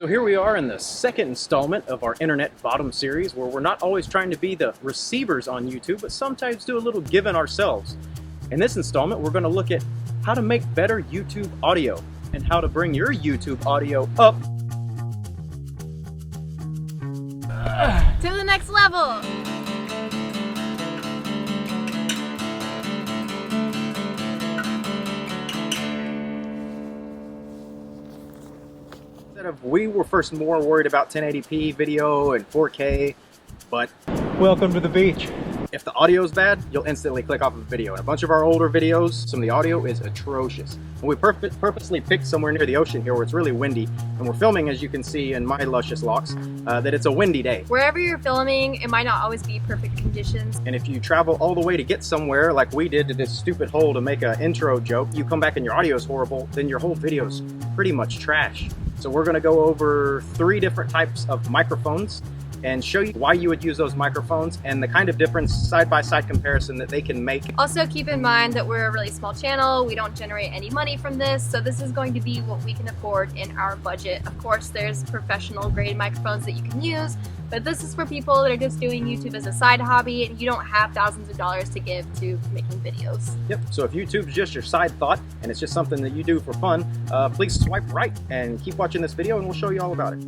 So here we are in the second installment of our Internet Bottom series, where we're not always trying to be the receivers on YouTube, but sometimes do a little giving ourselves. In this installment, we're going to look at how to make better YouTube audio and how to bring your YouTube audio up to the next level. We were first more worried about 1080p video and 4K, but welcome to the beach. If the audio is bad, you'll instantly click off of the video. And a bunch of our older videos, some of the audio is atrocious. And we purposely picked somewhere near the ocean here where it's really windy. And we're filming, as you can see in my luscious locks, that it's a windy day. Wherever you're filming, it might not always be perfect conditions. And if you travel all the way to get somewhere, like we did to this stupid hole to make an intro joke, you come back and your audio is horrible, then your whole video's pretty much trash. So we're gonna go over 3 different types of microphones and show you why you would use those microphones and the kind of difference side-by-side comparison that they can make. Also keep in mind that we're a really small channel. We don't generate any money from this, so this is going to be what we can afford in our budget. Of course, there's professional grade microphones that you can use, but this is for people that are just doing YouTube as a side hobby and you don't have thousands of dollars to give to making videos. Yep, so if YouTube's just your side thought and it's just something that you do for fun, please swipe right and keep watching this video and we'll show you all about it.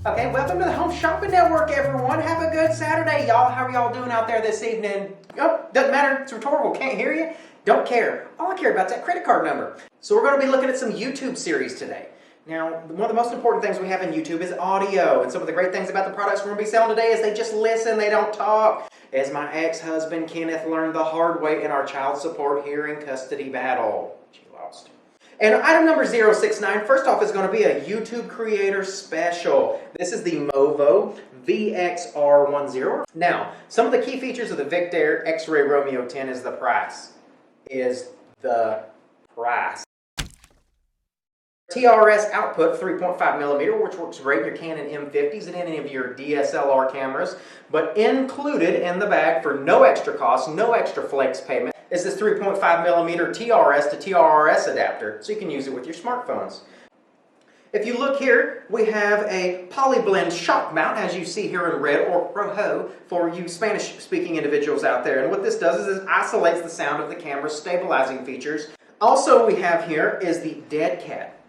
Okay, welcome to the Home Shopping Network, everyone. Have a good Saturday, y'all. How are y'all doing out there this evening? Oh, doesn't matter. It's rhetorical. Can't hear you. Don't care. All I care about is that credit card number. So we're going to be looking at some YouTube series today. Now, one of the most important things we have in YouTube is audio. And some of the great things about the products we're going to be selling today is they just listen. They don't talk. As my ex-husband Kenneth learned the hard way in our child support hearing custody battle. She lost. And item number 069, first off, is going to be a YouTube Creator Special. This is the Movo VXR10. Now, some of the key features of the Victor X-Ray Romeo 10 is the price. TRS output 3.5mm, which works great in your Canon M50s and any of your DSLR cameras. But included in the bag for no extra cost, no extra flex payment, is this 3.5mm TRS to TRS adapter, so you can use it with your smartphones. If you look here, we have a polyblend shock mount, as you see here in red, or rojo, for you Spanish-speaking individuals out there. And what this does is it isolates the sound of the camera's stabilizing features. Also we have here is the dead cat.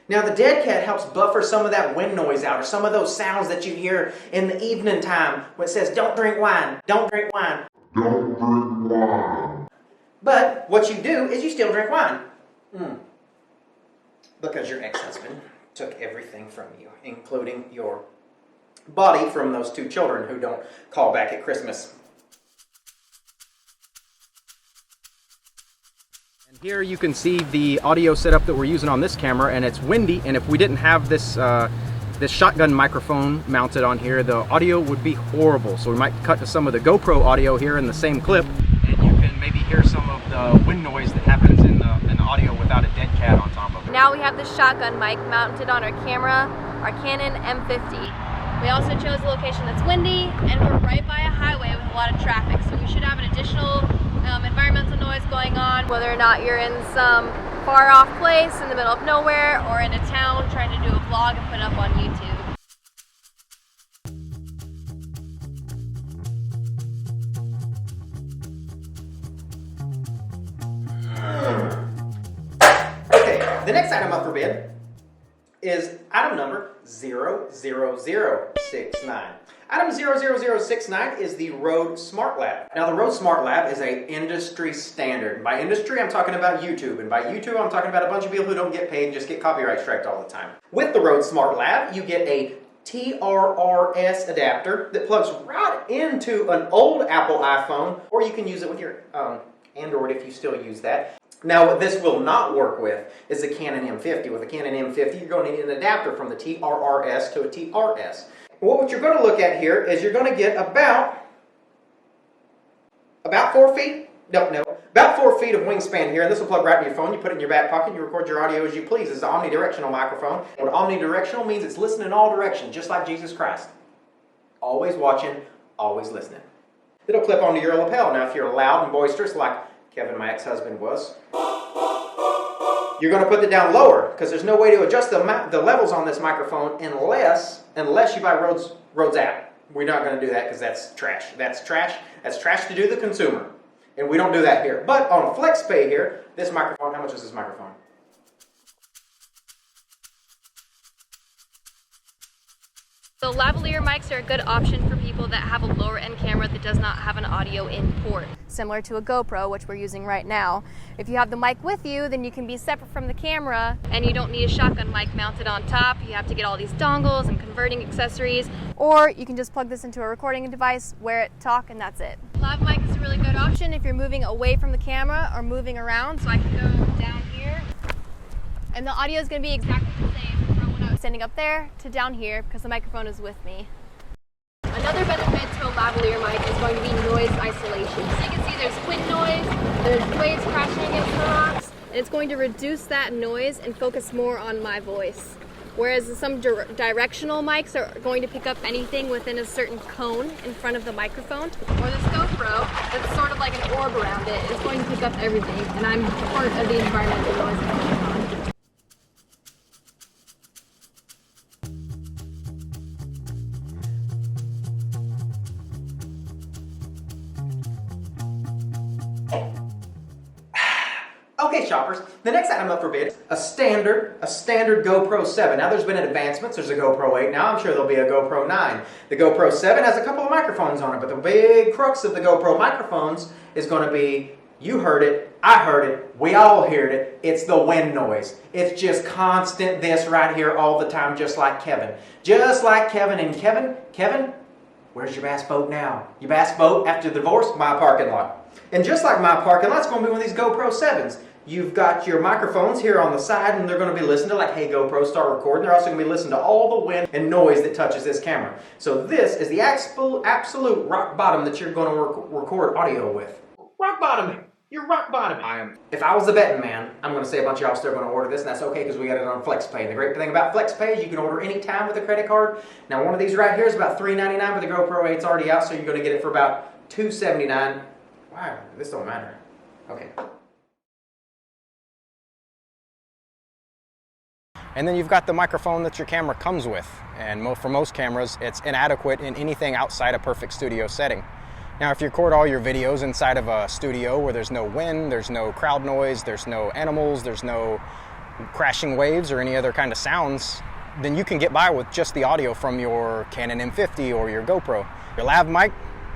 Now the dead cat helps buffer some of that wind noise out, or some of those sounds that you hear in the evening time when it says, don't drink wine, don't drink wine. Don't drink wine. But what you do is you still drink wine. Because your ex-husband took everything from you, including your body from those 2 children who don't call back at Christmas. And here you can see the audio setup that we're using on this camera, and it's windy, and if we didn't have this this shotgun microphone mounted on here, the audio would be horrible. So we might cut to some of the GoPro audio here in the same clip, and you can maybe hear some of the wind noise that happens in the audio without a dead cat on top of it. Now we have the shotgun mic mounted on our camera, our Canon M50. We also chose a location that's windy, and we're right by a highway with a lot of traffic, so we should have an additional environmental noise going on, whether or not you're in some far off place in the middle of nowhere or in a town trying to do a vlog and put it up on YouTube. Okay, the next item up for bid is item number 00069. Item 00069 is the Rode SmartLav. Now the Rode SmartLav is an industry standard. By industry, I'm talking about YouTube. And by YouTube, I'm talking about a bunch of people who don't get paid and just get copyright striked all the time. With the Rode SmartLav, you get a TRRS adapter that plugs right into an old Apple iPhone, or you can use it with your Android if you still use that. Now what this will not work with is the Canon M50. With the Canon M50, you're going to need an adapter from the TRRS to a TRS. What you're going to look at here is you're going to get about 4 feet, about 4 feet of wingspan here, and this will plug right in your phone. You put it in your back pocket, you record your audio as you please. It's an omnidirectional microphone. What omnidirectional means, it's listening in all directions, just like Jesus Christ. Always watching, always listening. It'll clip onto your lapel. Now if you're loud and boisterous like Kevin, my ex-husband, was, You're going to put it down lower because there's no way to adjust the levels on this microphone unless you buy Rhodes app. We're not going to do that because that's trash. That's trash. That's trash to do the consumer. And we don't do that here. But on FlexPay here, this microphone, how much is this microphone? So lavalier mics are a good option for people that have a lower end camera that does not have an audio in port. Similar to a GoPro, which we're using right now. If you have the mic with you, then you can be separate from the camera and you don't need a shotgun mic mounted on top. You have to get all these dongles and converting accessories, or you can just plug this into a recording device, wear it, talk, and that's it. Lav mic is a really good option if you're moving away from the camera or moving around. So I can go down here and the audio is going to be exactly the same from when I was standing up there to down here because the microphone is with me. Another benefit to a lavalier mic is going to be noise isolation. So you can see there's wind noise, there's waves crashing against the rocks, and it's going to reduce that noise and focus more on my voice. Whereas some directional mics are going to pick up anything within a certain cone in front of the microphone. Or this GoPro, that's sort of like an orb around it, is going to pick up everything, and I'm part of the environmental noise going on. Okay, shoppers, the next item up for bid is a standard GoPro 7. Now there's been advancements. There's a GoPro 8 now. I'm sure there'll be a GoPro 9. The GoPro 7 has a couple of microphones on it, but the big crux of the GoPro microphones is going to be, you heard it, I heard it, we all heard it, it's the wind noise. It's just constant this right here all the time, just like Kevin. Just like Kevin. And Kevin, where's your bass boat now? Your bass boat after the divorce? My parking lot. And just like my parking lot's going to be one of these GoPro 7s. You've got your microphones here on the side and they're going to be listening to like, hey GoPro, start recording. They're also going to be listening to all the wind and noise that touches this camera. So this is the absolute rock bottom that you're going to record audio with. Rock bottom. You're rock bottom. I am. If I was the betting man, I'm going to say a bunch of y'all still going to order this, and that's okay because we got it on FlexPay. And the great thing about FlexPay is you can order anytime with a credit card. Now one of these right here is about $3.99, but the GoPro 8's already out, so you're going to get it for about $2.79. Wow, this don't matter. Okay. And then you've got the microphone that your camera comes with. And for most cameras, it's inadequate in anything outside a perfect studio setting. Now, if you record all your videos inside of a studio where there's no wind, there's no crowd noise, there's no animals, there's no crashing waves or any other kind of sounds, then you can get by with just the audio from your Canon M50 or your GoPro. Your lav mic,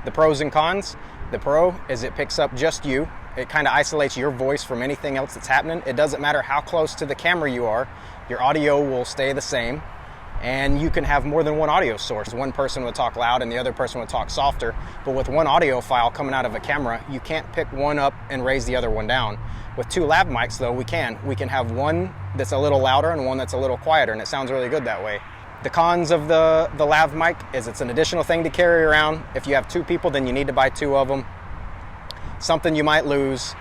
the pros and cons. The pro is it picks up just you. It kind of isolates your voice from anything else that's happening. It doesn't matter how close to the camera you are, your audio will stay the same. And you can have more than one audio source. One person would talk loud and the other person would talk softer. But with one audio file coming out of a camera, you can't pick one up and raise the other one down. With two lav mics though, we can. We can have one that's a little louder and one that's a little quieter, and it sounds really good that way. The cons of the lav mic is it's an additional thing to carry around. If you have two people, then you need to buy two of them. Something you might lose,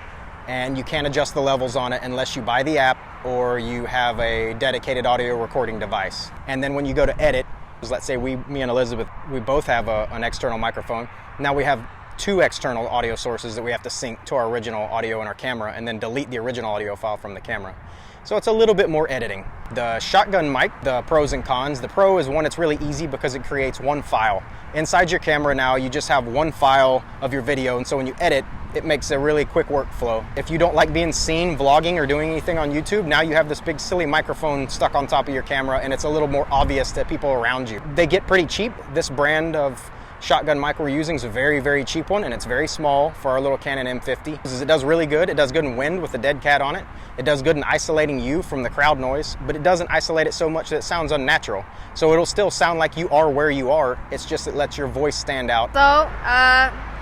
and you can't adjust the levels on it unless you buy the app or you have a dedicated audio recording device. And then when you go to edit, let's say me and Elizabeth, we both have an external microphone. Now we have two external audio sources that we have to sync to our original audio in our camera and then delete the original audio file from the camera. So it's a little bit more editing. The shotgun mic, the pros and cons. The pro is one, it's really easy because it creates one file. Inside your camera now, you just have one file of your video, and so when you edit, it makes a really quick workflow. If you don't like being seen vlogging or doing anything on YouTube, now you have this big silly microphone stuck on top of your camera and it's a little more obvious to people around you. They get pretty cheap. This brand of shotgun mic we're using is a very, very cheap one, and it's very small for our little Canon M50. It does really good. It does good in wind with the dead cat on it. It does good in isolating you from the crowd noise, but it doesn't isolate it so much that it sounds unnatural. So it'll still sound like you are where you are. It's just it lets your voice stand out. So,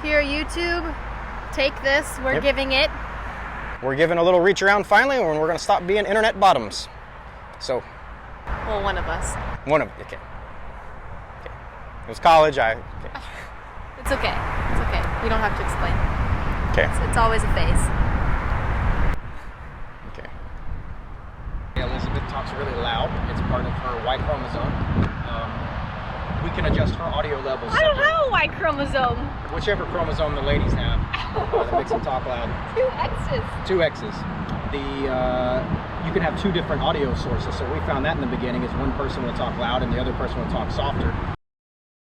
here YouTube, take this. We're giving it. We're giving a little reach around finally, and we're going to stop being internet bottoms. So. Well, one of us. One of, okay. It was college, okay. It's okay. It's okay. You don't have to explain. Okay. It's always a phase. Okay. Elizabeth talks really loud. It's part of her Y chromosome. We can adjust her audio levels. I don't have a Y chromosome. Whichever chromosome the ladies have. That makes them talk loud. 2 X's. 2 X's. You can have 2 different audio sources. So we found that in the beginning is one person will talk loud and the other person will talk softer.